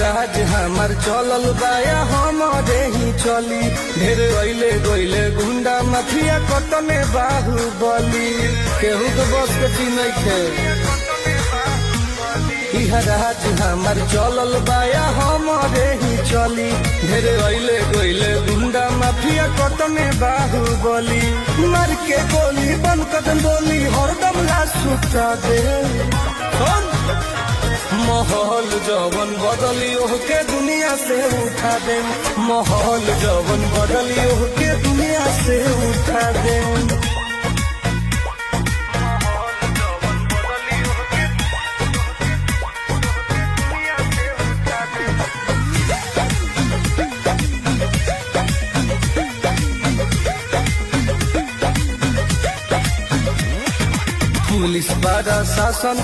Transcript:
राज हमार चलल बाया हमारे ही चली ढेर अइले गइले गुंडा माफिया कतने बाहुबली केहू तो बस के चिन्ह थे। राज हमार चलल बाया हमारे ही चली ढेर अइले गइले गुंडा माफिया कतने बाहुबली मार के गोली बन कदम बोली हरदम ला सुता दे। माहौल जवन बदली के दुनिया से उठा दे, माहौल जवन बदली के दुनिया से उठा दे। पुलिस बड़ा शासन